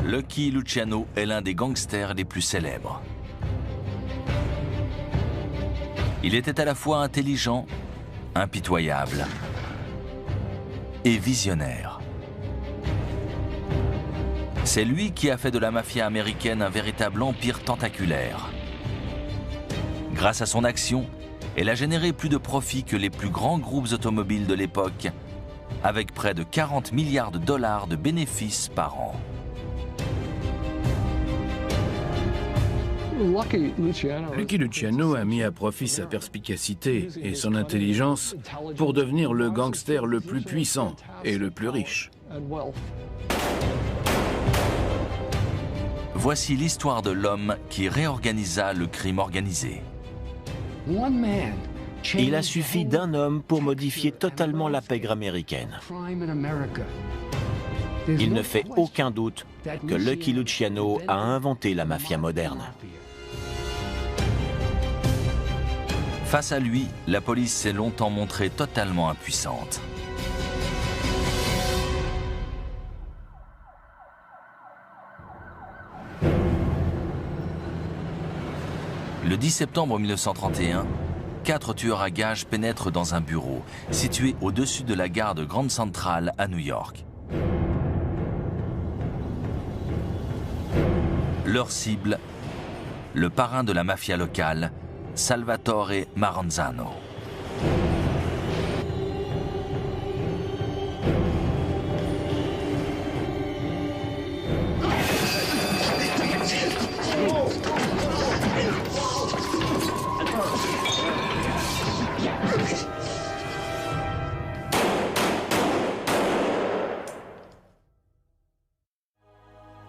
Lucky Luciano est l'un des gangsters les plus célèbres. Il était à la fois intelligent, impitoyable et visionnaire. C'est lui qui a fait de la mafia américaine un véritable empire tentaculaire. Grâce à son action, elle a généré plus de profits que les plus grands groupes automobiles de l'époque, avec près de 40 milliards de dollars de bénéfices par an. Lucky Luciano a mis à profit sa perspicacité et son intelligence pour devenir le gangster le plus puissant et le plus riche. Voici l'histoire de l'homme qui réorganisa le crime organisé. Il a suffi d'un homme pour modifier totalement la pègre américaine. Il ne fait aucun doute que Lucky Luciano a inventé la mafia moderne. Face à lui, la police s'est longtemps montrée totalement impuissante. Le 10 septembre 1931, 4 tueurs à gages pénètrent dans un bureau situé au-dessus de la gare de Grand Central à New York. Leur cible, le parrain de la mafia locale, Salvatore Maranzano.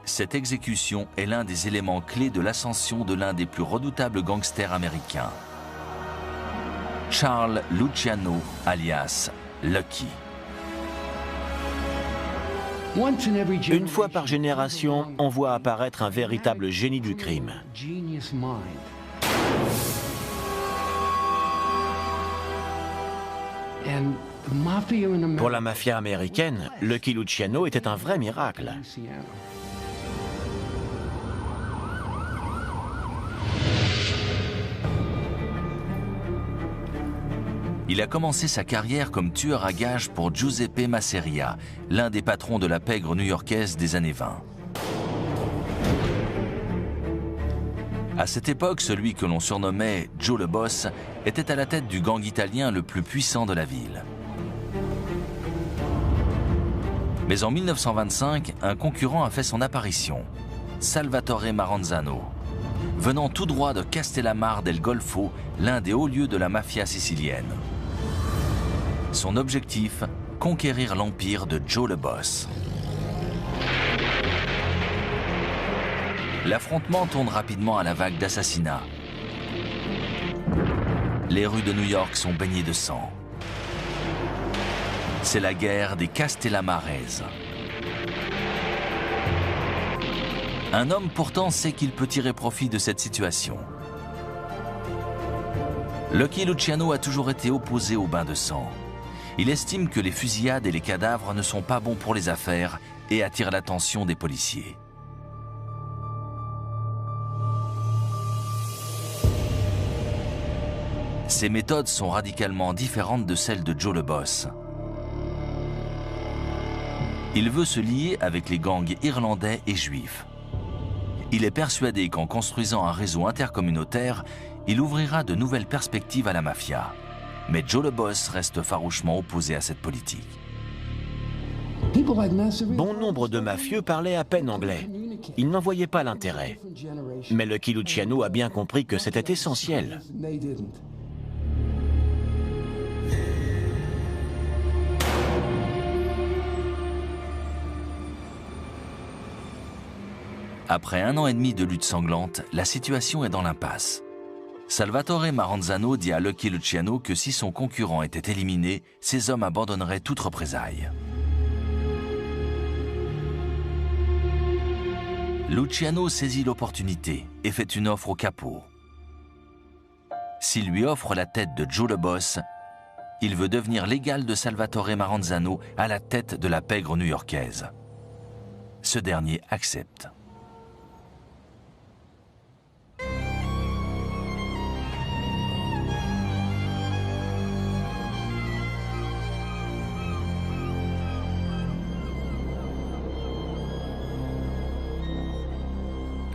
Cette exécution est l'un des éléments clés de l'ascension de l'un des plus redoutables gangsters américains, Charles Luciano, alias Lucky. Une fois par génération, on voit apparaître un véritable génie du crime. Pour la mafia américaine, Lucky Luciano était un vrai miracle. Il a commencé sa carrière comme tueur à gages pour Giuseppe Masseria, l'un des patrons de la pègre new-yorkaise des années 20. À cette époque, celui que l'on surnommait Joe le Boss était à la tête du gang italien le plus puissant de la ville. Mais en 1925, un concurrent a fait son apparition, Salvatore Maranzano, venant tout droit de Castellammare del Golfo, l'un des hauts lieux de la mafia sicilienne. Son objectif, conquérir l'empire de Joe le Boss. L'affrontement tourne rapidement à la vague d'assassinats. Les rues de New York sont baignées de sang. C'est la guerre des Castellammares. Un homme pourtant sait qu'il peut tirer profit de cette situation. Lucky Luciano a toujours été opposé au bain de sang. Il estime que les fusillades et les cadavres ne sont pas bons pour les affaires et attirent l'attention des policiers. Ses méthodes sont radicalement différentes de celles de Joe le Boss. Il veut se lier avec les gangs irlandais et juifs. Il est persuadé qu'en construisant un réseau intercommunautaire, il ouvrira de nouvelles perspectives à la mafia. Mais Joe le Boss reste farouchement opposé à cette politique. Bon nombre de mafieux parlaient à peine anglais. Ils n'en voyaient pas l'intérêt. Mais Lucky Luciano a bien compris que c'était essentiel. Après 1 an et demi de lutte sanglante, la situation est dans l'impasse. Salvatore Maranzano dit à Lucky Luciano que si son concurrent était éliminé, ses hommes abandonneraient toute représaille. Luciano saisit l'opportunité et fait une offre au capot. S'il lui offre la tête de Joe le Boss, il veut devenir l'égal de Salvatore Maranzano à la tête de la pègre new-yorkaise. Ce dernier accepte.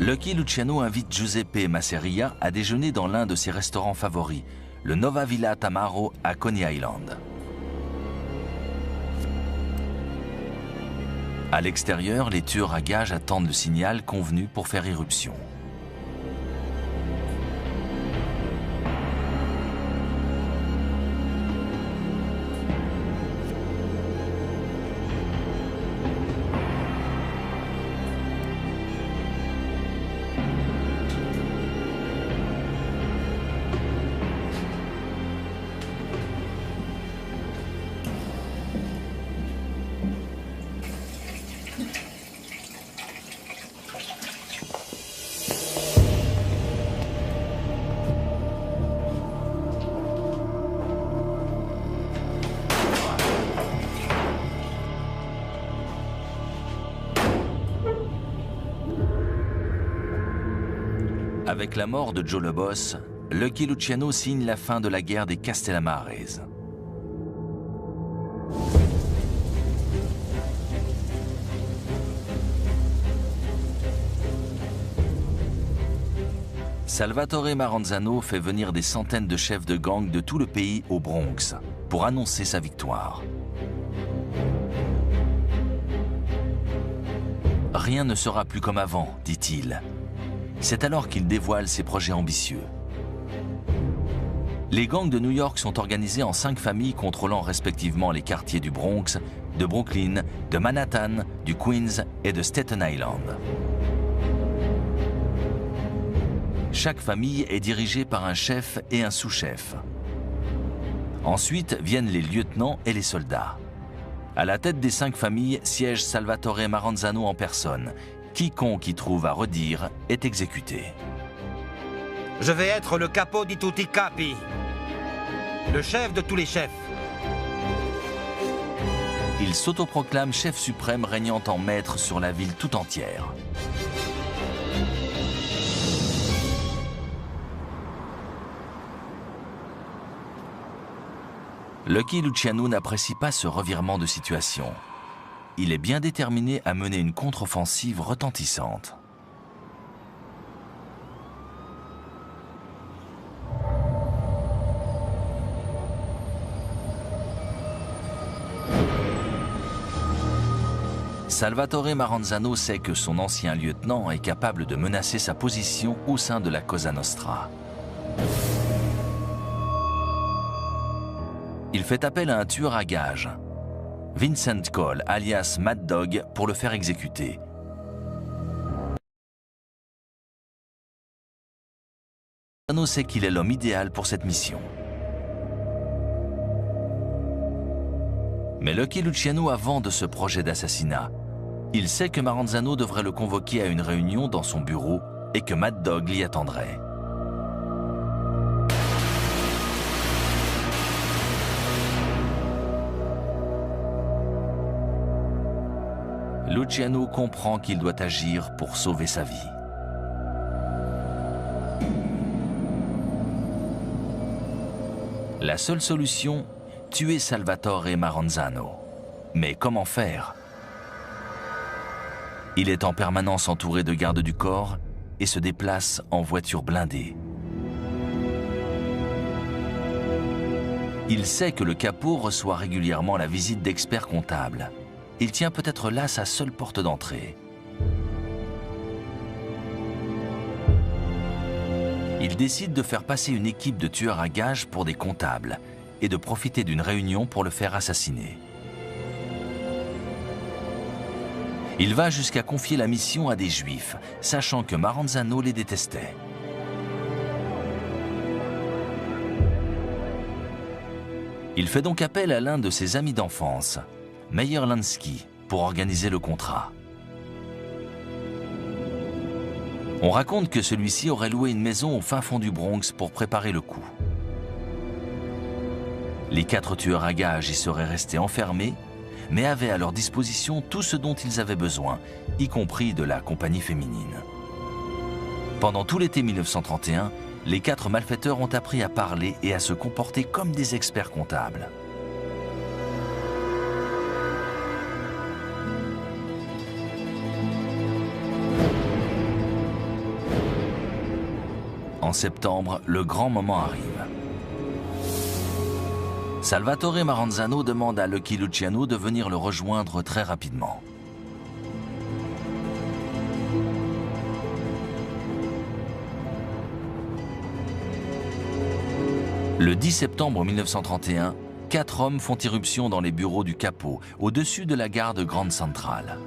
Lucky Luciano invite Giuseppe Masseria à déjeuner dans l'un de ses restaurants favoris, le Nova Villa Tamaro à Coney Island. À l'extérieur, les tueurs à gages attendent le signal convenu pour faire irruption. Avec la mort de Joe le Boss, Lucky Luciano signe la fin de la guerre des Castellamares. Salvatore Maranzano fait venir des centaines de chefs de gang de tout le pays au Bronx pour annoncer sa victoire. Rien ne sera plus comme avant, dit-il. C'est alors qu'il dévoile ses projets ambitieux. Les gangs de New York sont organisés en 5 familles contrôlant respectivement les quartiers du Bronx, de Brooklyn, de Manhattan, du Queens et de Staten Island. Chaque famille est dirigée par un chef et un sous-chef. Ensuite viennent les lieutenants et les soldats. À la tête des 5 familles siège Salvatore Maranzano en personne. Quiconque y trouve à redire est exécuté. Je vais être le capo di tutti capi, le chef de tous les chefs. Il s'autoproclame chef suprême régnant en maître sur la ville tout entière. Lucky Luciano n'apprécie pas ce revirement de situation. Il est bien déterminé à mener une contre-offensive retentissante. Salvatore Maranzano sait que son ancien lieutenant est capable de menacer sa position au sein de la Cosa Nostra. Il fait appel à un tueur à gages, Vincent Cole, alias Mad Dog, pour le faire exécuter. Maranzano sait qu'il est l'homme idéal pour cette mission. Mais Lucky Luciano a vent de ce projet d'assassinat. Il sait que Maranzano devrait le convoquer à une réunion dans son bureau et que Mad Dog l'y attendrait. Luciano comprend qu'il doit agir pour sauver sa vie. La seule solution, tuer Salvatore Maranzano. Mais comment faire? Il est en permanence entouré de gardes du corps et se déplace en voiture blindée. Il sait que le capot reçoit régulièrement la visite d'experts comptables. Il tient peut-être là sa seule porte d'entrée. Il décide de faire passer une équipe de tueurs à gages pour des comptables et de profiter d'une réunion pour le faire assassiner. Il va jusqu'à confier la mission à des Juifs, sachant que Maranzano les détestait. Il fait donc appel à l'un de ses amis d'enfance, Meyer Lansky, pour organiser le contrat. On raconte que celui-ci aurait loué une maison au fin fond du Bronx pour préparer le coup. Les 4 tueurs à gages y seraient restés enfermés, mais avaient à leur disposition tout ce dont ils avaient besoin, y compris de la compagnie féminine. Pendant tout l'été 1931, les 4 malfaiteurs ont appris à parler et à se comporter comme des experts comptables. En septembre, le grand moment arrive. Salvatore Maranzano demande à Lucky Luciano de venir le rejoindre très rapidement. Le 10 septembre 1931, 4 hommes font irruption dans les bureaux du capot, au-dessus de la gare de Grande Centrale.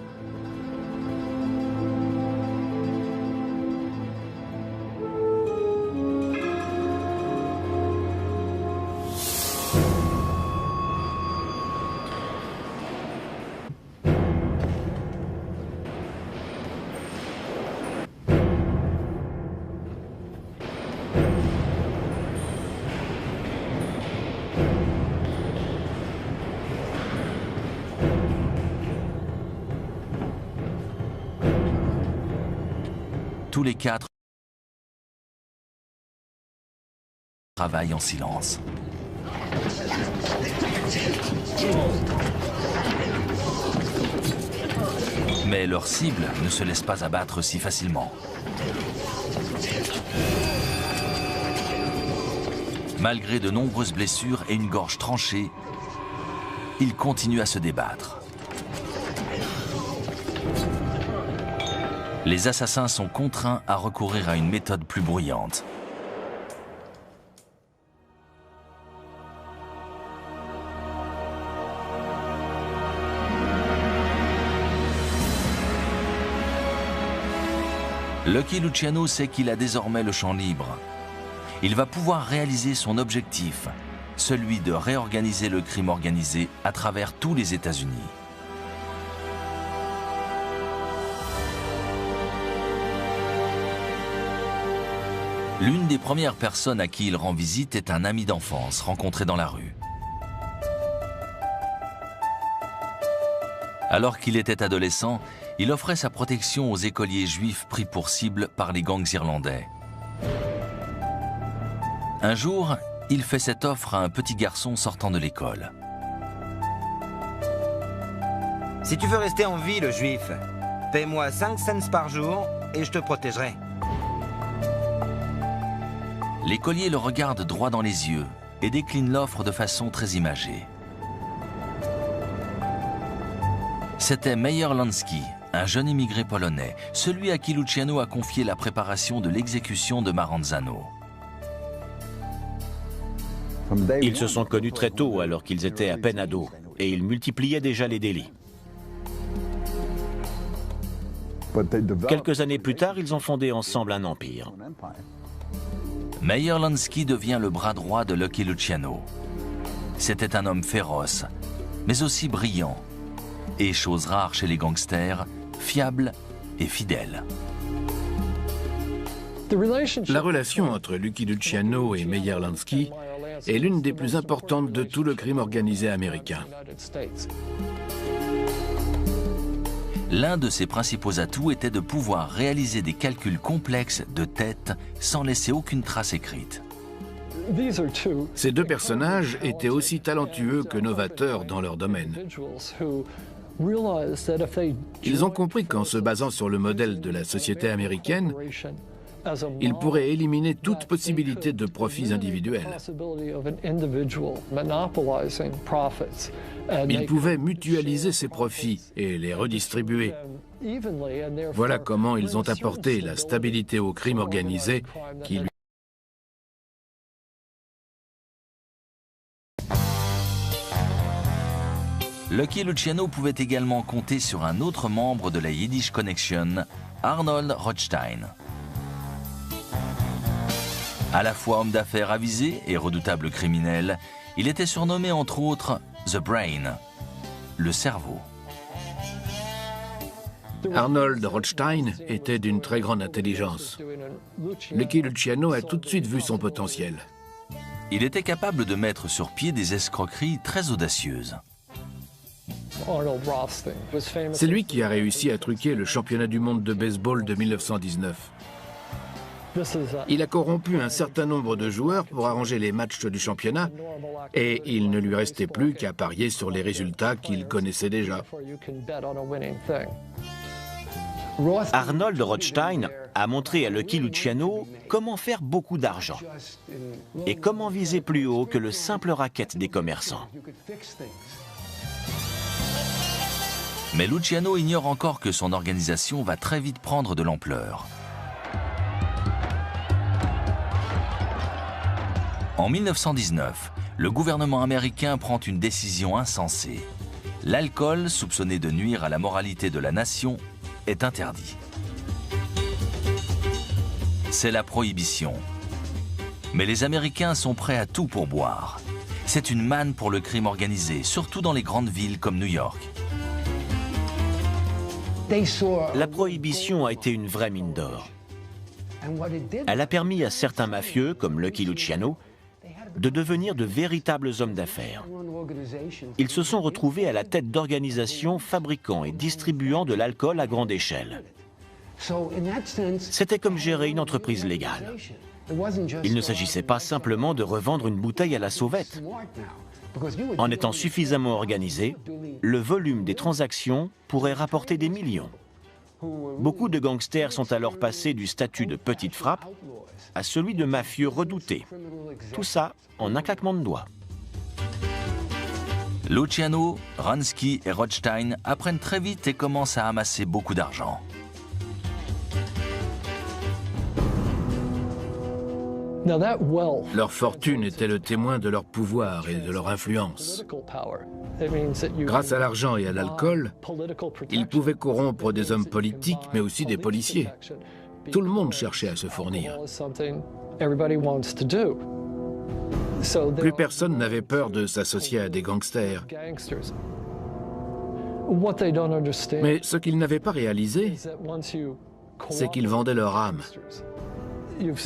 Tous les 4 travaillent en silence. Mais leur cible ne se laisse pas abattre si facilement. Malgré de nombreuses blessures et une gorge tranchée, ils continuent à se débattre. Les assassins sont contraints à recourir à une méthode plus bruyante. Lucky Luciano sait qu'il a désormais le champ libre. Il va pouvoir réaliser son objectif, celui de réorganiser le crime organisé à travers tous les États-Unis. L'une des premières personnes à qui il rend visite est un ami d'enfance rencontré dans la rue. Alors qu'il était adolescent, il offrait sa protection aux écoliers juifs pris pour cible par les gangs irlandais. Un jour, il fait cette offre à un petit garçon sortant de l'école. Si tu veux rester en vie, le juif, paie-moi 5 cents par jour et je te protégerai. L'écolier le regarde droit dans les yeux et décline l'offre de façon très imagée. C'était Meyer Lansky, un jeune immigré polonais, celui à qui Luciano a confié la préparation de l'exécution de Maranzano. Ils se sont connus très tôt alors qu'ils étaient à peine ados et ils multipliaient déjà les délits. Quelques années plus tard, ils ont fondé ensemble un empire. Meyer Lansky devient le bras droit de Lucky Luciano. C'était un homme féroce, mais aussi brillant, et, chose rare chez les gangsters, fiable et fidèle. La relation entre Lucky Luciano et Meyer Lansky est l'une des plus importantes de tout le crime organisé américain. L'un de ses principaux atouts était de pouvoir réaliser des calculs complexes de tête sans laisser aucune trace écrite. Ces 2 personnages étaient aussi talentueux que novateurs dans leur domaine. Ils ont compris qu'en se basant sur le modèle de la société américaine, ils pourraient éliminer toute possibilité de profits individuels. Ils pouvaient mutualiser ces profits et les redistribuer. Voilà comment ils ont apporté la stabilité au crime organisé qui lui... Lucky Luciano pouvait également compter sur un autre membre de la Yiddish Connection, Arnold Rothstein. À la fois homme d'affaires avisé et redoutable criminel, il était surnommé entre autres The Brain, le cerveau. Arnold Rothstein était d'une très grande intelligence. Lucky Luciano a tout de suite vu son potentiel. Il était capable de mettre sur pied des escroqueries très audacieuses. C'est lui qui a réussi à truquer le championnat du monde de baseball de 1919. Il a corrompu un certain nombre de joueurs pour arranger les matchs du championnat et il ne lui restait plus qu'à parier sur les résultats qu'il connaissait déjà. Arnold Rothstein a montré à Lucky Luciano comment faire beaucoup d'argent et comment viser plus haut que le simple racket des commerçants. Mais Luciano ignore encore que son organisation va très vite prendre de l'ampleur. En 1919, le gouvernement américain prend une décision insensée. L'alcool, soupçonné de nuire à la moralité de la nation, est interdit. C'est la prohibition. Mais les Américains sont prêts à tout pour boire. C'est une manne pour le crime organisé, surtout dans les grandes villes comme New York. La prohibition a été une vraie mine d'or. Elle a permis à certains mafieux, comme Lucky Luciano, de devenir de véritables hommes d'affaires. Ils se sont retrouvés à la tête d'organisations fabriquant et distribuant de l'alcool à grande échelle. C'était comme gérer une entreprise légale. Il ne s'agissait pas simplement de revendre une bouteille à la sauvette. En étant suffisamment organisé, le volume des transactions pourrait rapporter des millions. Beaucoup de gangsters sont alors passés du statut de petite frappe à celui de mafieux redoutés. Tout ça en un claquement de doigts. Luciano, Wronski et Rothstein apprennent très vite et commencent à amasser beaucoup d'argent. Leur fortune était le témoin de leur pouvoir et de leur influence. Grâce à l'argent et à l'alcool, ils pouvaient corrompre des hommes politiques, mais aussi des policiers. Tout le monde cherchait à se fournir. Plus personne n'avait peur de s'associer à des gangsters. Mais ce qu'ils n'avaient pas réalisé, c'est qu'ils vendaient leur âme.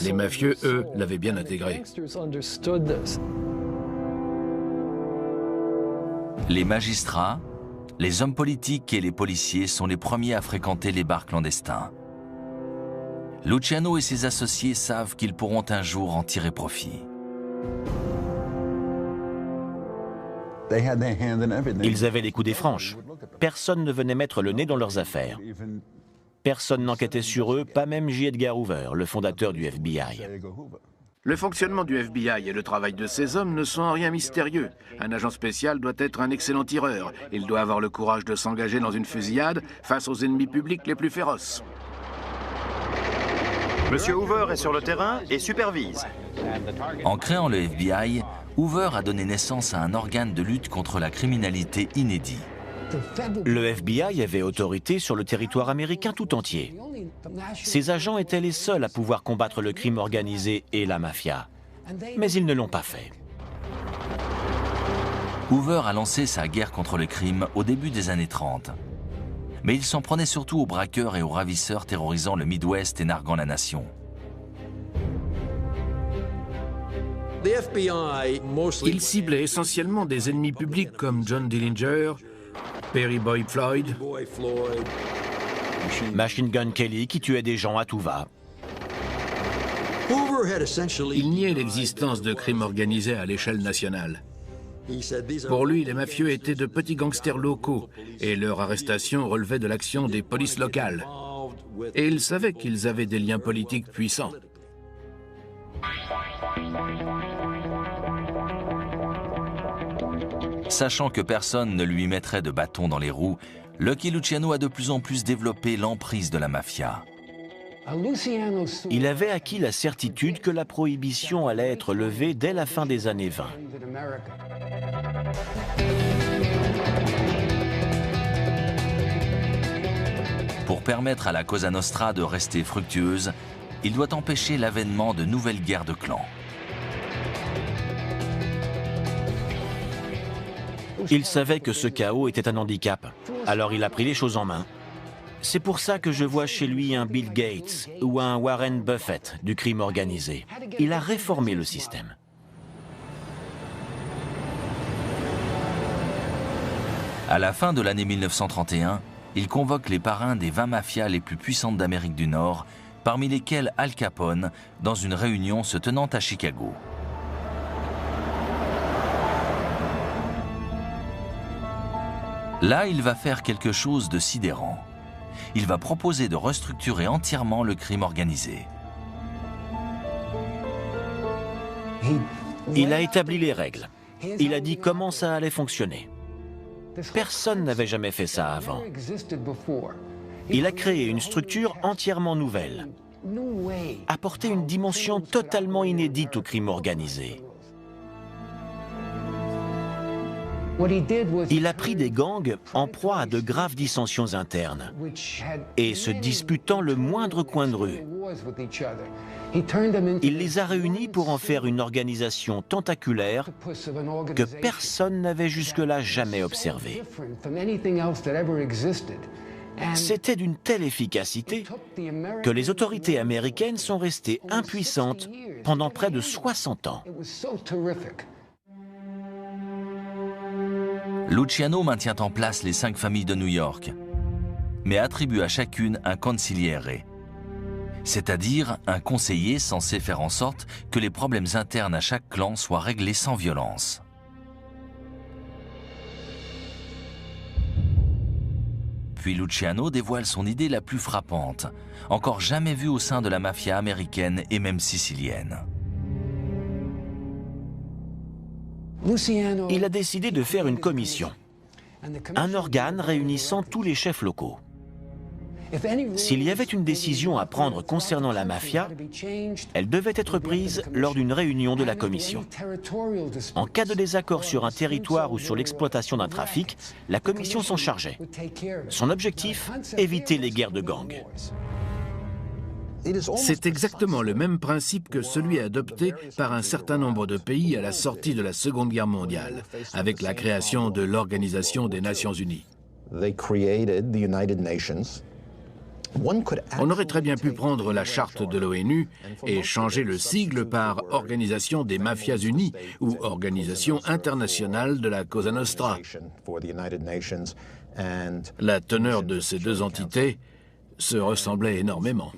Les mafieux, eux, l'avaient bien intégré. Les magistrats, les hommes politiques et les policiers sont les premiers à fréquenter les bars clandestins. Luciano et ses associés savent qu'ils pourront un jour en tirer profit. Ils avaient les coudées franches. Personne ne venait mettre le nez dans leurs affaires. Personne n'enquêtait sur eux, pas même J. Edgar Hoover, le fondateur du FBI. Le fonctionnement du FBI et le travail de ces hommes ne sont en rien mystérieux. Un agent spécial doit être un excellent tireur. Il doit avoir le courage de s'engager dans une fusillade face aux ennemis publics les plus féroces. Monsieur Hoover est sur le terrain et supervise. En créant le FBI, Hoover a donné naissance à un organe de lutte contre la criminalité inédit. Le FBI avait autorité sur le territoire américain tout entier. Ses agents étaient les seuls à pouvoir combattre le crime organisé et la mafia. Mais ils ne l'ont pas fait. Hoover a lancé sa guerre contre le crime au début des années 30. Mais il s'en prenait surtout aux braqueurs et aux ravisseurs terrorisant le Midwest et narguant la nation. Il ciblait essentiellement des ennemis publics comme John Dillinger, Perry Boyd Floyd, Machine Gun Kelly qui tuait des gens à tout va. Il niait l'existence de crimes organisés à l'échelle nationale. Pour lui, les mafieux étaient de petits gangsters locaux et leur arrestation relevait de l'action des polices locales. Et il savait qu'ils avaient des liens politiques puissants. Sachant que personne ne lui mettrait de bâton dans les roues, Lucky Luciano a de plus en plus développé l'emprise de la mafia. Il avait acquis la certitude que la prohibition allait être levée dès la fin des années 20. Pour permettre à la Cosa Nostra de rester fructueuse, il doit empêcher l'avènement de nouvelles guerres de clans. Il savait que ce chaos était un handicap, alors il a pris les choses en main. C'est pour ça que je vois chez lui un Bill Gates ou un Warren Buffett du crime organisé. Il a réformé le système. À la fin de l'année 1931, il convoque les parrains des 20 mafias les plus puissantes d'Amérique du Nord, parmi lesquelles Al Capone, dans une réunion se tenant à Chicago. Là, il va faire quelque chose de sidérant. Il va proposer de restructurer entièrement le crime organisé. Il a établi les règles. Il a dit comment ça allait fonctionner. Personne n'avait jamais fait ça avant. Il a créé une structure entièrement nouvelle, apporté une dimension totalement inédite au crime organisé. Il a pris des gangs en proie à de graves dissensions internes et se disputant le moindre coin de rue. Il les a réunis pour en faire une organisation tentaculaire que personne n'avait jusque-là jamais observée. C'était d'une telle efficacité que les autorités américaines sont restées impuissantes pendant près de 60 ans. Luciano maintient en place les 5 familles de New York, mais attribue à chacune un consigliere, c'est-à-dire un conseiller censé faire en sorte que les problèmes internes à chaque clan soient réglés sans violence. Puis Luciano dévoile son idée la plus frappante, encore jamais vue au sein de la mafia américaine et même sicilienne. Il a décidé de faire une commission, un organe réunissant tous les chefs locaux. S'il y avait une décision à prendre concernant la mafia, elle devait être prise lors d'une réunion de la commission. En cas de désaccord sur un territoire ou sur l'exploitation d'un trafic, la commission s'en chargeait. Son objectif, éviter les guerres de gangs. C'est exactement le même principe que celui adopté par un certain nombre de pays à la sortie de la Seconde Guerre mondiale, avec la création de l'Organisation des Nations Unies. On aurait très bien pu prendre la charte de l'ONU et changer le sigle par Organisation des Mafias Unies ou Organisation internationale de la Cosa Nostra. La teneur de ces deux entités se ressemblait énormément.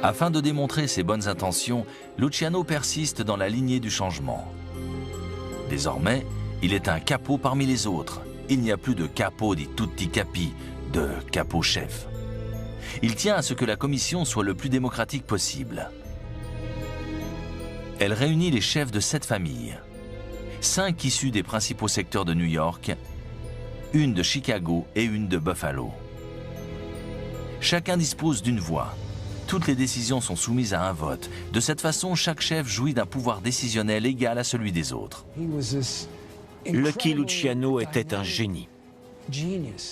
Afin de démontrer ses bonnes intentions, Luciano persiste dans la lignée du changement. Désormais, il est un capo parmi les autres. Il n'y a plus de capo di tutti capi, de capo-chef. Il tient à ce que la commission soit le plus démocratique possible. Elle réunit les chefs de 7 familles. 5 issus des principaux secteurs de New York, une de Chicago et une de Buffalo. Chacun dispose d'une voix. Toutes les décisions sont soumises à un vote. De cette façon, chaque chef jouit d'un pouvoir décisionnel égal à celui des autres. Lucky Luciano était un génie.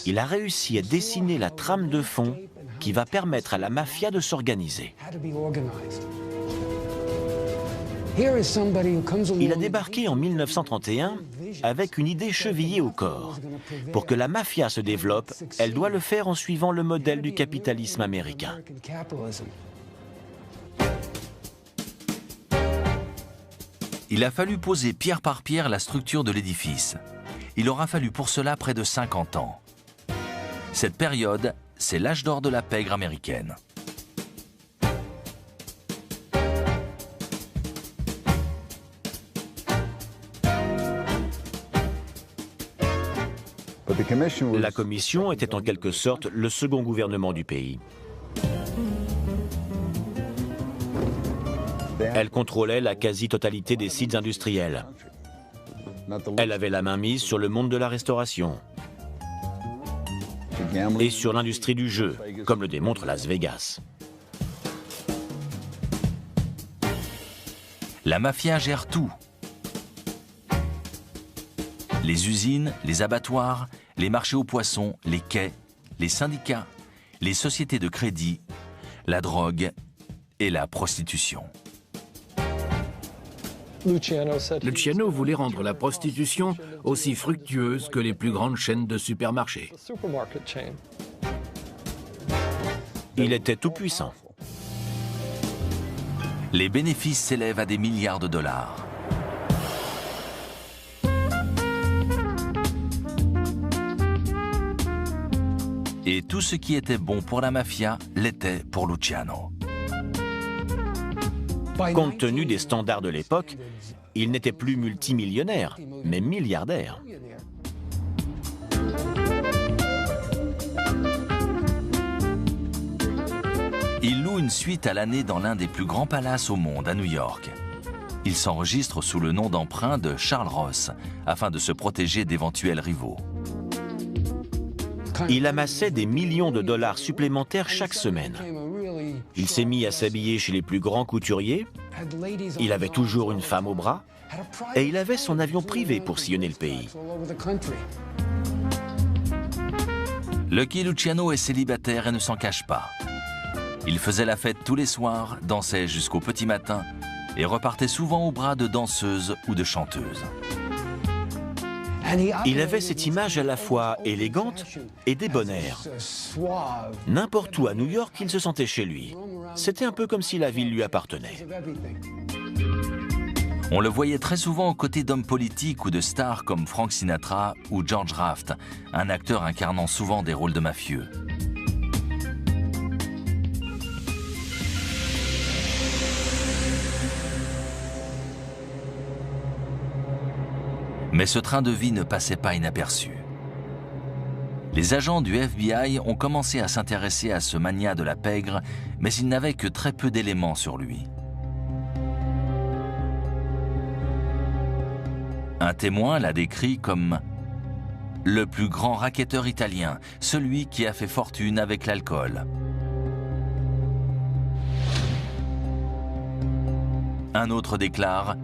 Il a réussi à dessiner la trame de fond qui va permettre à la mafia de s'organiser. Il a débarqué en 1931 avec une idée chevillée au corps. Pour que la mafia se développe, elle doit le faire en suivant le modèle du capitalisme américain. Il a fallu poser pierre par pierre la structure de l'édifice. Il aura fallu pour cela près de 50 ans. Cette période, c'est l'âge d'or de la pègre américaine. La commission était en quelque sorte le second gouvernement du pays. Elle contrôlait la quasi-totalité des sites industriels. Elle avait la main mise sur le monde de la restauration et sur l'industrie du jeu, comme le démontre Las Vegas. La mafia gère tout. Les usines, les abattoirs, les marchés aux poissons, les quais, les syndicats, les sociétés de crédit, la drogue et la prostitution. Luciano voulait rendre la prostitution aussi fructueuse que les plus grandes chaînes de supermarchés. Il était tout puissant. Les bénéfices s'élèvent à des milliards de dollars. Et tout ce qui était bon pour la mafia l'était pour Luciano. Compte tenu des standards de l'époque, il n'était plus multimillionnaire, mais milliardaire. Il loue une suite à l'année dans l'un des plus grands palaces au monde, à New York. Il s'enregistre sous le nom d'emprunt de Charles Ross, afin de se protéger d'éventuels rivaux. Il amassait des millions de dollars supplémentaires chaque semaine. Il s'est mis à s'habiller chez les plus grands couturiers, il avait toujours une femme au bras, et il avait son avion privé pour sillonner le pays. Lucky Luciano est célibataire et ne s'en cache pas. Il faisait la fête tous les soirs, dansait jusqu'au petit matin et repartait souvent au bras de danseuses ou de chanteuses. Il avait cette image à la fois élégante et débonnaire. N'importe où à New York, il se sentait chez lui. C'était un peu comme si la ville lui appartenait. On le voyait très souvent aux côtés d'hommes politiques ou de stars comme Frank Sinatra ou George Raft, un acteur incarnant souvent des rôles de mafieux. Mais ce train de vie ne passait pas inaperçu. Les agents du FBI ont commencé à s'intéresser à ce magnat de la pègre, mais ils n'avaient que très peu d'éléments sur lui. Un témoin l'a décrit comme le plus grand racketteur italien, celui qui a fait fortune avec l'alcool. Un autre déclare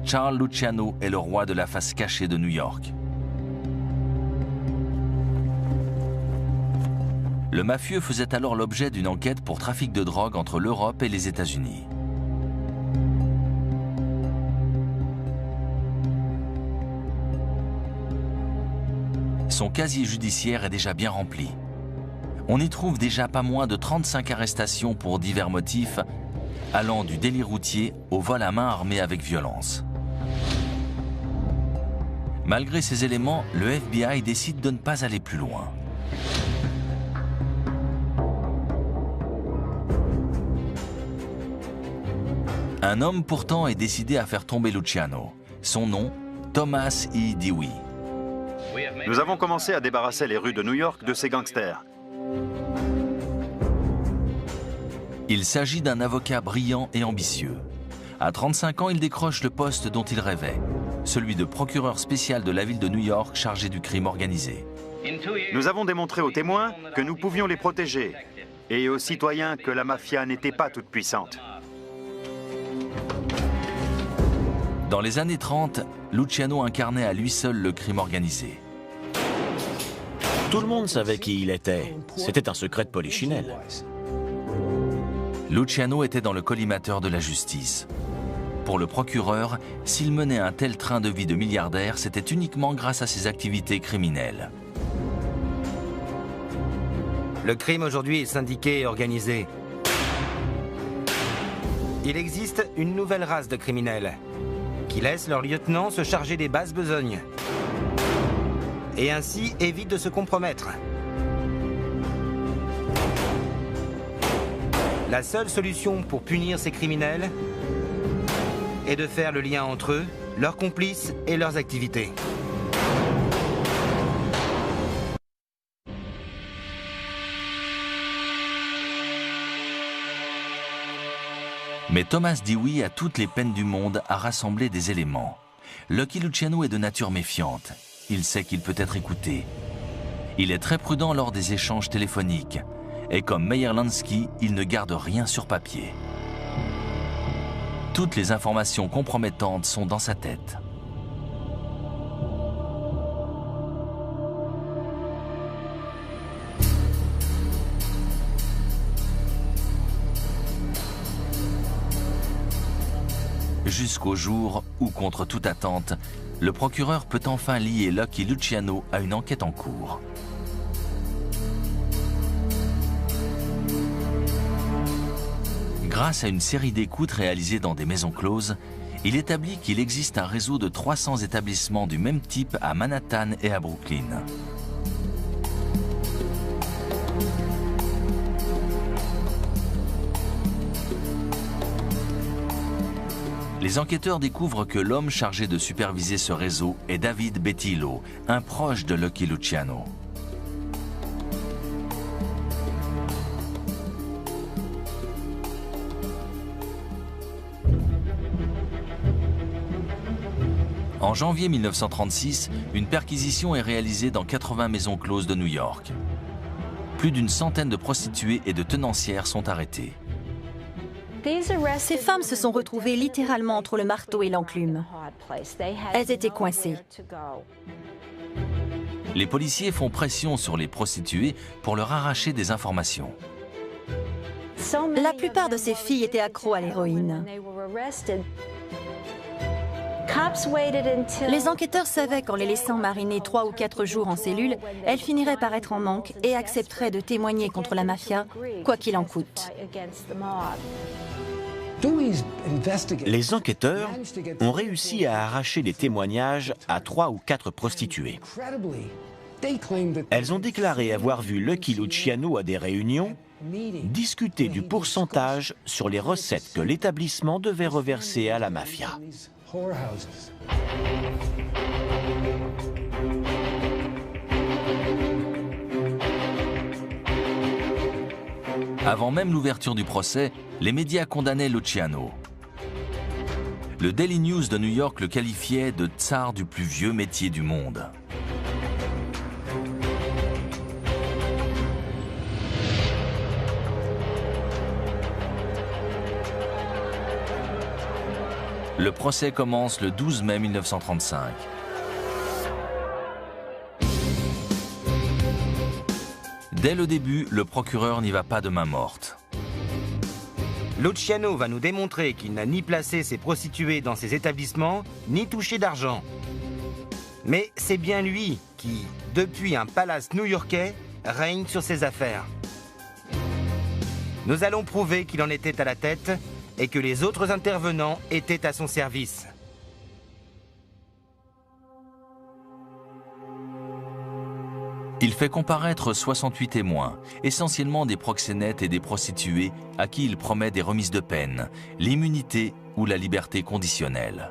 « Charles Luciano est le roi de la face cachée de New York ». Le mafieux faisait alors l'objet d'une enquête pour trafic de drogue entre l'Europe et les États-Unis. Son casier judiciaire est déjà bien rempli. On y trouve déjà pas moins de 35 arrestations pour divers motifs, allant du délit routier au vol à main armée avec violence. Malgré ces éléments, le FBI décide de ne pas aller plus loin. Un homme pourtant est décidé à faire tomber Luciano. Son nom, Thomas E. Dewey. Nous avons commencé à débarrasser les rues de New York de ces gangsters. Il s'agit d'un avocat brillant et ambitieux. À 35 ans, il décroche le poste dont il rêvait, celui de procureur spécial de la ville de New York chargé du crime organisé. Nous avons démontré aux témoins que nous pouvions les protéger et aux citoyens que la mafia n'était pas toute puissante. Dans les années 30, Luciano incarnait à lui seul le crime organisé. Tout le monde savait qui il était. C'était un secret de polichinelle. Luciano était dans le collimateur de la justice. Pour le procureur, s'il menait un tel train de vie de milliardaire, c'était uniquement grâce à ses activités criminelles. Le crime aujourd'hui est syndiqué et organisé. Il existe une nouvelle race de criminels qui laissent leurs lieutenants se charger des basses besognes et ainsi évitent de se compromettre. La seule solution pour punir ces criminels est de faire le lien entre eux, leurs complices et leurs activités. Mais Thomas Dewey a toutes les peines du monde à rassembler des éléments. Lucky Luciano est de nature méfiante. Il sait qu'il peut être écouté. Il est très prudent lors des échanges téléphoniques. Et comme Meyer Lansky, il ne garde rien sur papier. Toutes les informations compromettantes sont dans sa tête. Jusqu'au jour où, contre toute attente, le procureur peut enfin lier Lucky Luciano à une enquête en cours. Grâce à une série d'écoutes réalisées dans des maisons closes, il établit qu'il existe un réseau de 300 établissements du même type à Manhattan et à Brooklyn. Les enquêteurs découvrent que l'homme chargé de superviser ce réseau est David Bettillo, un proche de Lucky Luciano. En janvier 1936, une perquisition est réalisée dans 80 maisons closes de New York. Plus d'une centaine de prostituées et de tenancières sont arrêtées. Ces femmes se sont retrouvées littéralement entre le marteau et l'enclume. Elles étaient coincées. Les policiers font pression sur les prostituées pour leur arracher des informations. La plupart de ces filles étaient accros à l'héroïne. Les enquêteurs savaient qu'en les laissant mariner 3 ou 4 jours en cellule, elles finiraient par être en manque et accepteraient de témoigner contre la mafia, quoi qu'il en coûte. Les enquêteurs ont réussi à arracher des témoignages à 3 ou 4 prostituées. Elles ont déclaré avoir vu Lucky Luciano à des réunions discuter du pourcentage sur les recettes que l'établissement devait reverser à la mafia. Avant même l'ouverture du procès, les médias condamnaient Luciano. Le Daily News de New York le qualifiait de tsar du plus vieux métier du monde. Le procès commence le 12 mai 1935. Dès le début, le procureur n'y va pas de main morte. Luciano va nous démontrer qu'il n'a ni placé ses prostituées dans ses établissements, ni touché d'argent. Mais c'est bien lui qui, depuis un palace new-yorkais, règne sur ses affaires. Nous allons prouver qu'il en était à la tête et que les autres intervenants étaient à son service. Il fait comparaître 68 témoins, essentiellement des proxénètes et des prostituées à qui il promet des remises de peine, l'immunité ou la liberté conditionnelle.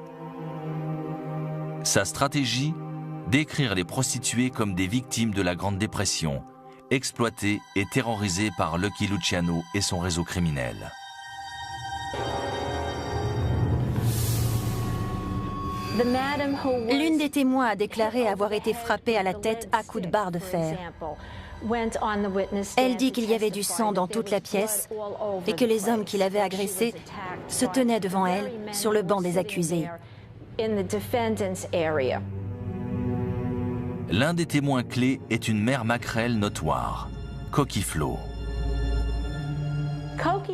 Sa stratégie ? Décrire les prostituées comme des victimes de la Grande Dépression, exploitées et terrorisées par Lucky Luciano et son réseau criminel. L'une des témoins a déclaré avoir été frappée à la tête à coups de barre de fer. Elle dit qu'il y avait du sang dans toute la pièce et que les hommes qui l'avaient agressée se tenaient devant elle sur le banc des accusés. L'un des témoins clés est une mère maquerelle notoire, Cokie Flo.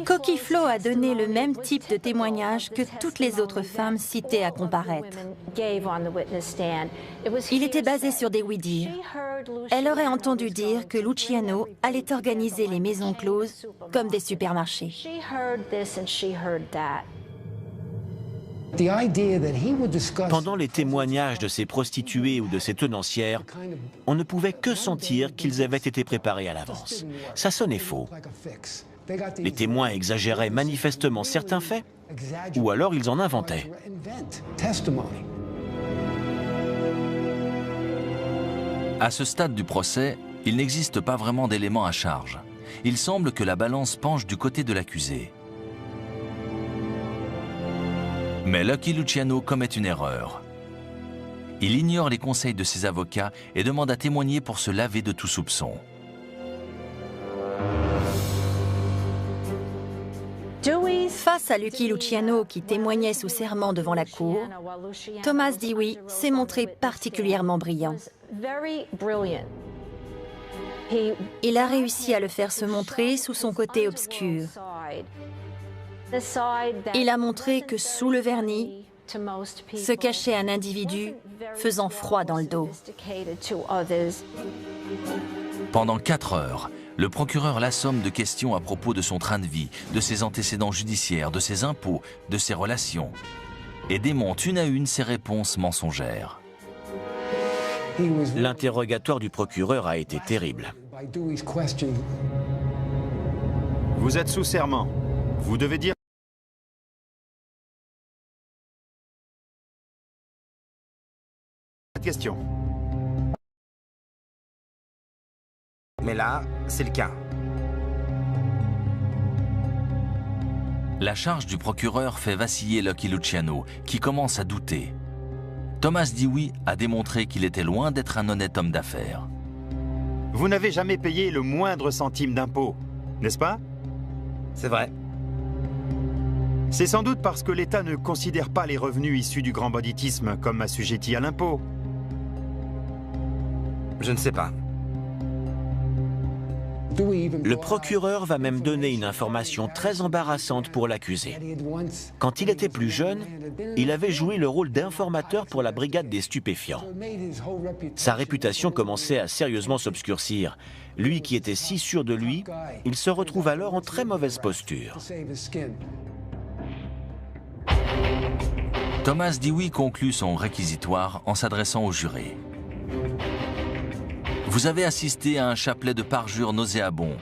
Cokie Flo a donné le même type de témoignage que toutes les autres femmes citées à comparaître. Il était basé sur des oui-dire. Elle aurait entendu dire que Luciano allait organiser les maisons closes comme des supermarchés. Pendant les témoignages de ces prostituées ou de ces tenancières, on ne pouvait que sentir qu'ils avaient été préparés à l'avance. Ça sonnait faux. Les témoins exagéraient manifestement certains faits, ou alors ils en inventaient. À ce stade du procès, il n'existe pas vraiment d'éléments à charge. Il semble que la balance penche du côté de l'accusé. Mais Lucky Luciano commet une erreur. Il ignore les conseils de ses avocats et demande à témoigner pour se laver de tout soupçon. Face à Lucky Luciano qui témoignait sous serment devant la cour, Thomas Dewey s'est montré particulièrement brillant. Il a réussi à le faire se montrer sous son côté obscur. Il a montré que sous le vernis se cachait un individu faisant froid dans le dos. Pendant 4 heures, Le procureur l'assomme de questions à propos de son train de vie, de ses antécédents judiciaires, de ses impôts, de ses relations, et démonte une à une ses réponses mensongères. L'interrogatoire du procureur a été terrible. Vous êtes sous serment. Vous devez dire cette question. Mais là, c'est le cas. La charge du procureur fait vaciller Lucky Luciano, qui commence à douter. Thomas Dewey a démontré qu'il était loin d'être un honnête homme d'affaires. Vous n'avez jamais payé le moindre centime d'impôt, n'est-ce pas? C'est vrai. C'est sans doute parce que l'État ne considère pas les revenus issus du grand banditisme comme assujettis à l'impôt. Je ne sais pas. Le procureur va même donner une information très embarrassante pour l'accusé. Quand il était plus jeune, il avait joué le rôle d'informateur pour la brigade des stupéfiants. Sa réputation commençait à sérieusement s'obscurcir. Lui qui était si sûr de lui, il se retrouve alors en très mauvaise posture. Thomas Dewey conclut son réquisitoire en s'adressant au juré. Vous avez assisté à un chapelet de parjure nauséabond.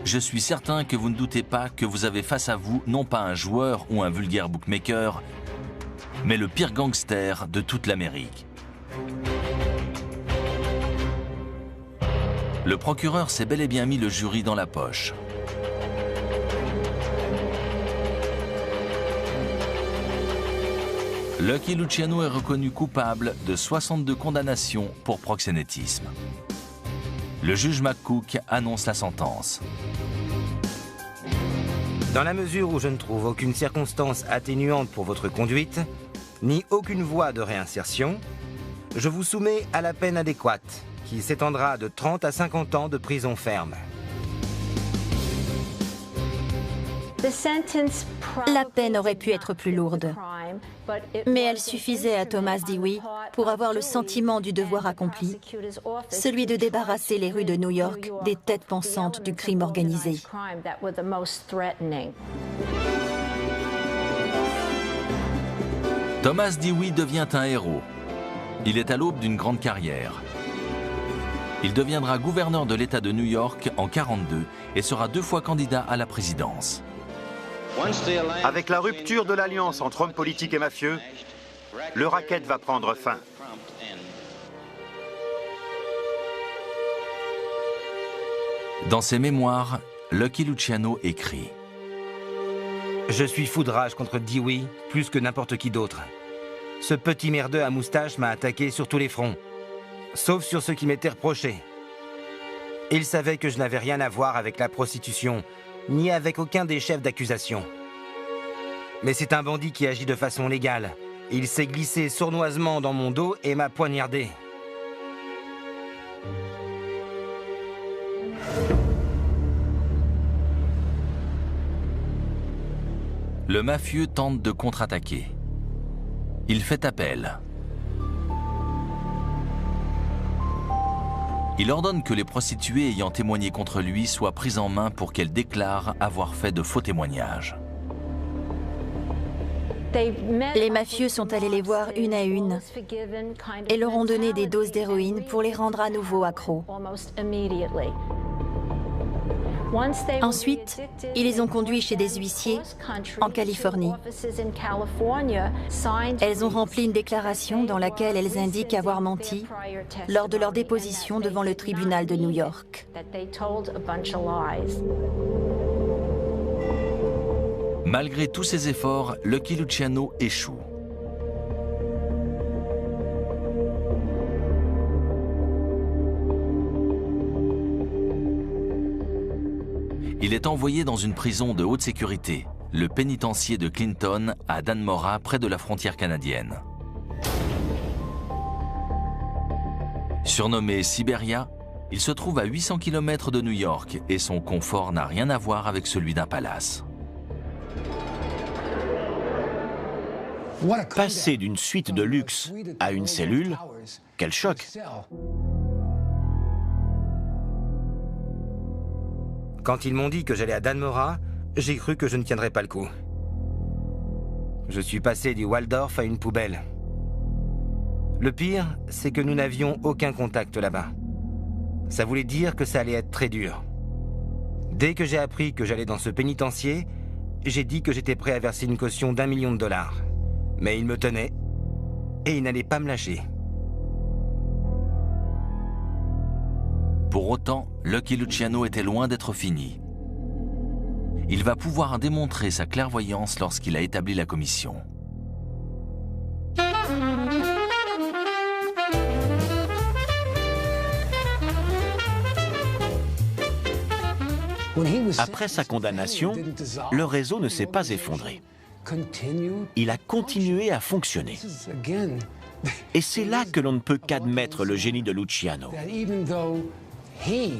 Je suis certain que vous ne doutez pas que vous avez face à vous non pas un joueur ou un vulgaire bookmaker, mais le pire gangster de toute l'Amérique. Le procureur s'est bel et bien mis le jury dans la poche. Lucky Luciano est reconnu coupable de 62 condamnations pour proxénétisme. Le juge McCook annonce la sentence. Dans la mesure où je ne trouve aucune circonstance atténuante pour votre conduite, ni aucune voie de réinsertion, je vous soumets à la peine adéquate, qui s'étendra de 30 à 50 ans de prison ferme. La peine aurait pu être plus lourde, mais elle suffisait à Thomas Dewey pour avoir le sentiment du devoir accompli, celui de débarrasser les rues de New York des têtes pensantes du crime organisé. Thomas Dewey devient un héros. Il est à l'aube d'une grande carrière. Il deviendra gouverneur de l'État de New York en 1942 et sera 2 fois candidat à la présidence. Avec la rupture de l'alliance entre hommes politiques et mafieux, le racket va prendre fin. Dans ses mémoires, Lucky Luciano écrit « Je suis foudrage contre Dewey plus que n'importe qui d'autre. Ce petit merdeux à moustache m'a attaqué sur tous les fronts, sauf sur ceux qui m'étaient reprochés. Il savait que je n'avais rien à voir avec la prostitution, ni avec aucun des chefs d'accusation. Mais c'est un bandit qui agit de façon légale. Il s'est glissé sournoisement dans mon dos et m'a poignardé. » Le mafieux tente de contre-attaquer. Il fait appel. Il ordonne que les prostituées ayant témoigné contre lui soient prises en main pour qu'elles déclarent avoir fait de faux témoignages. Les mafieux sont allés les voir une à une et leur ont donné des doses d'héroïne pour les rendre à nouveau accros. Ensuite, ils les ont conduits chez des huissiers en Californie. Elles ont rempli une déclaration dans laquelle elles indiquent avoir menti lors de leur déposition devant le tribunal de New York. Malgré tous ses efforts, Lucky Luciano échoue. Il est envoyé dans une prison de haute sécurité, le pénitencier de Clinton à Dannemora, près de la frontière canadienne. Surnommé Siberia, il se trouve à 800 km de New York et son confort n'a rien à voir avec celui d'un palace. Passer d'une suite de luxe à une cellule, quel choc! Quand ils m'ont dit que j'allais à Dannemora, j'ai cru que je ne tiendrais pas le coup. Je suis passé du Waldorf à une poubelle. Le pire, c'est que nous n'avions aucun contact là-bas. Ça voulait dire que ça allait être très dur. Dès que j'ai appris que j'allais dans ce pénitencier, j'ai dit que j'étais prêt à verser une caution d'1 million de dollars. Mais il me tenait et il n'allait pas me lâcher. Pour autant, Lucky Luciano était loin d'être fini. Il va pouvoir démontrer sa clairvoyance lorsqu'il a établi la commission. Après sa condamnation, le réseau ne s'est pas effondré. Il a continué à fonctionner. Et c'est là que l'on ne peut qu'admettre le génie de Luciano.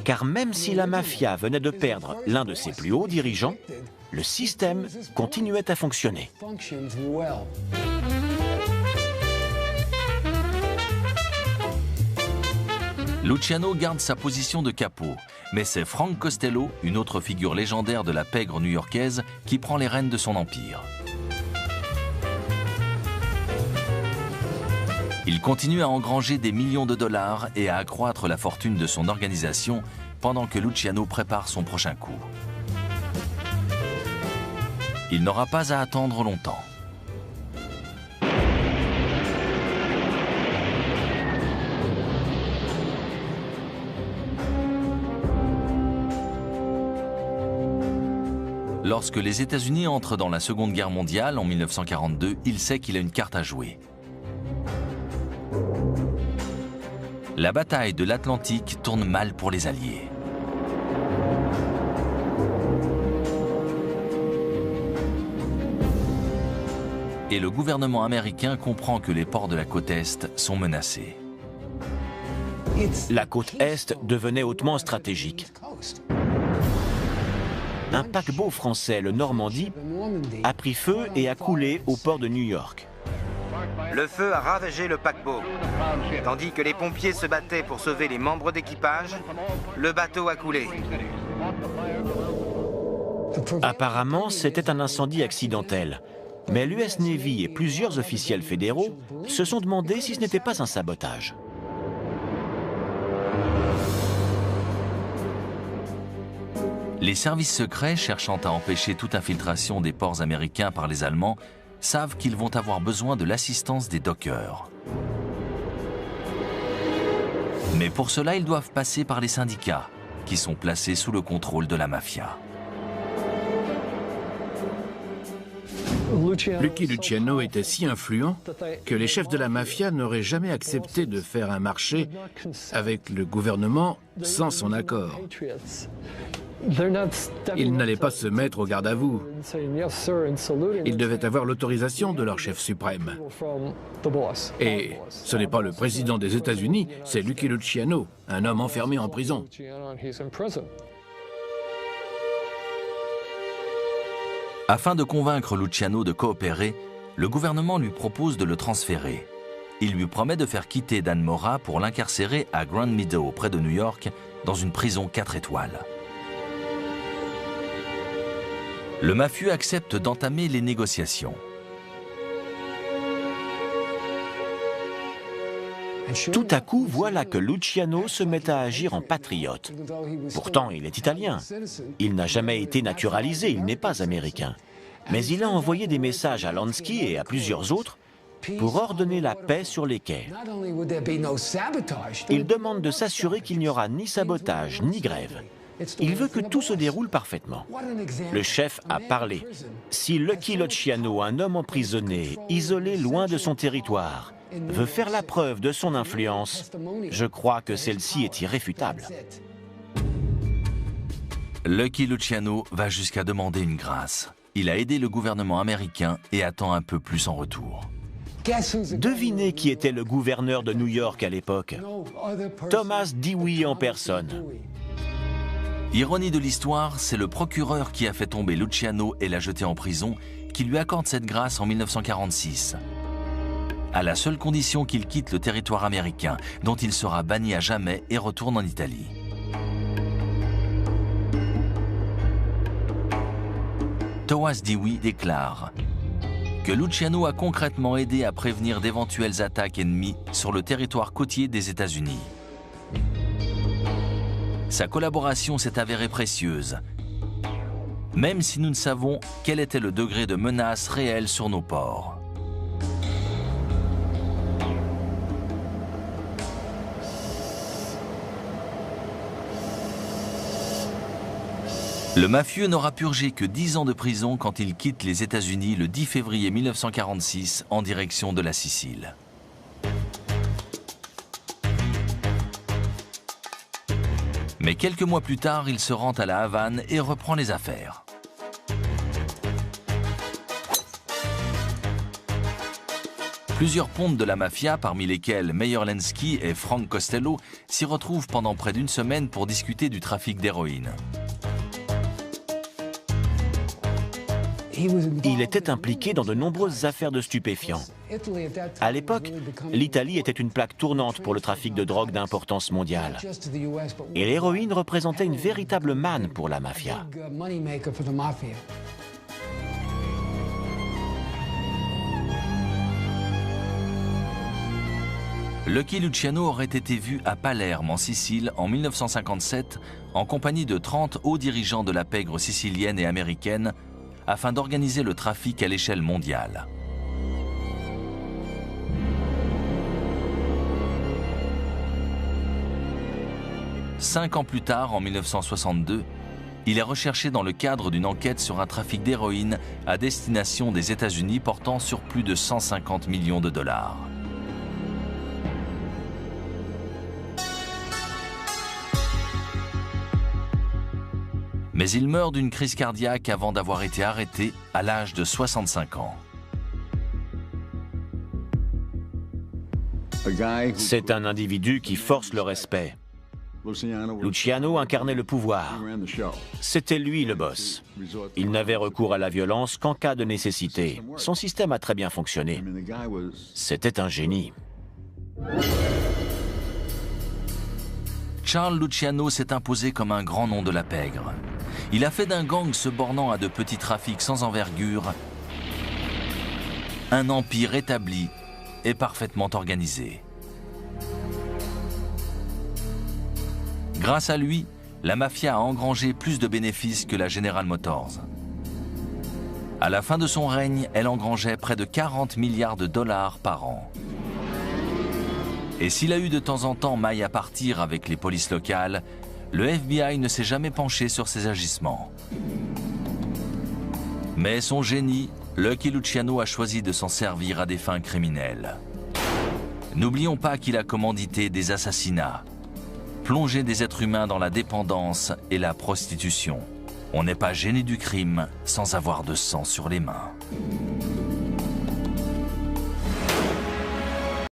Car même si la mafia venait de perdre l'un de ses plus hauts dirigeants, le système continuait à fonctionner. Luciano garde sa position de capot, mais c'est Frank Costello, une autre figure légendaire de la pègre new-yorkaise, qui prend les rênes de son empire. Il continue à engranger des millions de dollars et à accroître la fortune de son organisation pendant que Luciano prépare son prochain coup. Il n'aura pas à attendre longtemps. Lorsque les États-Unis entrent dans la Seconde Guerre mondiale en 1942, il sait qu'il a une carte à jouer. La bataille de l'Atlantique tourne mal pour les Alliés. Et le gouvernement américain comprend que les ports de la côte Est sont menacés. La côte Est devenait hautement stratégique. Un paquebot français, le Normandie, a pris feu et a coulé au port de New York. Le feu a ravagé le paquebot. Tandis que les pompiers se battaient pour sauver les membres d'équipage, le bateau a coulé. Apparemment, c'était un incendie accidentel. Mais l'US Navy et plusieurs officiels fédéraux se sont demandé si ce n'était pas un sabotage. Les services secrets, cherchant à empêcher toute infiltration des ports américains par les Allemands, savent qu'ils vont avoir besoin de l'assistance des dockers. Mais pour cela, ils doivent passer par les syndicats, qui sont placés sous le contrôle de la mafia. Lucky Luciano était si influent que les chefs de la mafia n'auraient jamais accepté de faire un marché avec le gouvernement sans son accord. Ils n'allaient pas se mettre au garde à vous. Ils devaient avoir l'autorisation de leur chef suprême. Et ce n'est pas le président des États-Unis, c'est Lucky Luciano, un homme enfermé en prison. Afin de convaincre Luciano de coopérer, le gouvernement lui propose de le transférer. Il lui promet de faire quitter Dannemora pour l'incarcérer à Grand Meadow, près de New York, dans une prison 4 étoiles. Le mafieux accepte d'entamer les négociations. Tout à coup, voilà que Luciano se met à agir en patriote. Pourtant, il est italien. Il n'a jamais été naturalisé, il n'est pas américain. Mais il a envoyé des messages à Lansky et à plusieurs autres pour ordonner la paix sur les quais. Il demande de s'assurer qu'il n'y aura ni sabotage, ni grève. Il veut que tout se déroule parfaitement. Le chef a parlé. Si Lucky Luciano, un homme emprisonné, isolé loin de son territoire, veut faire la preuve de son influence, je crois que celle-ci est irréfutable. Lucky Luciano va jusqu'à demander une grâce. Il a aidé le gouvernement américain et attend un peu plus en retour. Devinez qui était le gouverneur de New York à l'époque. Thomas Dewey en personne. Ironie de l'histoire, c'est le procureur qui a fait tomber Luciano et l'a jeté en prison qui lui accorde cette grâce en 1946. À la seule condition qu'il quitte le territoire américain, dont il sera banni à jamais et retourne en Italie. Thomas Dewey déclare que Luciano a concrètement aidé à prévenir d'éventuelles attaques ennemies sur le territoire côtier des États-Unis. Sa collaboration s'est avérée précieuse, même si nous ne savons quel était le degré de menace réelle sur nos ports. Le mafieux n'aura purgé que 10 ans de prison quand il quitte les États-Unis le 10 février 1946 en direction de la Sicile. Mais quelques mois plus tard, il se rend à La Havane et reprend les affaires. Plusieurs pontes de la mafia, parmi lesquels Meyer Lansky et Frank Costello, s'y retrouvent pendant près d'une semaine pour discuter du trafic d'héroïne. Il était impliqué dans de nombreuses affaires de stupéfiants. À l'époque, l'Italie était une plaque tournante pour le trafic de drogue d'importance mondiale. Et l'héroïne représentait une véritable manne pour la mafia. Lucky Luciano aurait été vu à Palerme, en Sicile, en 1957, en compagnie de 30 hauts dirigeants de la pègre sicilienne et américaine, afin d'organiser le trafic à l'échelle mondiale. Cinq ans plus tard, en 1962, il est recherché dans le cadre d'une enquête sur un trafic d'héroïne à destination des États-Unis portant sur plus de 150 millions de dollars. Mais il meurt d'une crise cardiaque avant d'avoir été arrêté à l'âge de 65 ans. C'est un individu qui force le respect. Luciano incarnait le pouvoir. C'était lui le boss. Il n'avait recours à la violence qu'en cas de nécessité. Son système a très bien fonctionné. C'était un génie. Charles Luciano s'est imposé comme un grand nom de la pègre. Il a fait d'un gang se bornant à de petits trafics sans envergure un empire établi et parfaitement organisé. Grâce à lui, la mafia a engrangé plus de bénéfices que la General Motors. À la fin de son règne, elle engrangeait près de 40 milliards de dollars par an. Et s'il a eu de temps en temps maille à partir avec les polices locales, le FBI ne s'est jamais penché sur ses agissements. Mais son génie, Lucky Luciano a choisi de s'en servir à des fins criminelles. N'oublions pas qu'il a commandité des assassinats, plongé des êtres humains dans la dépendance et la prostitution. On n'est pas gêné du crime sans avoir de sang sur les mains.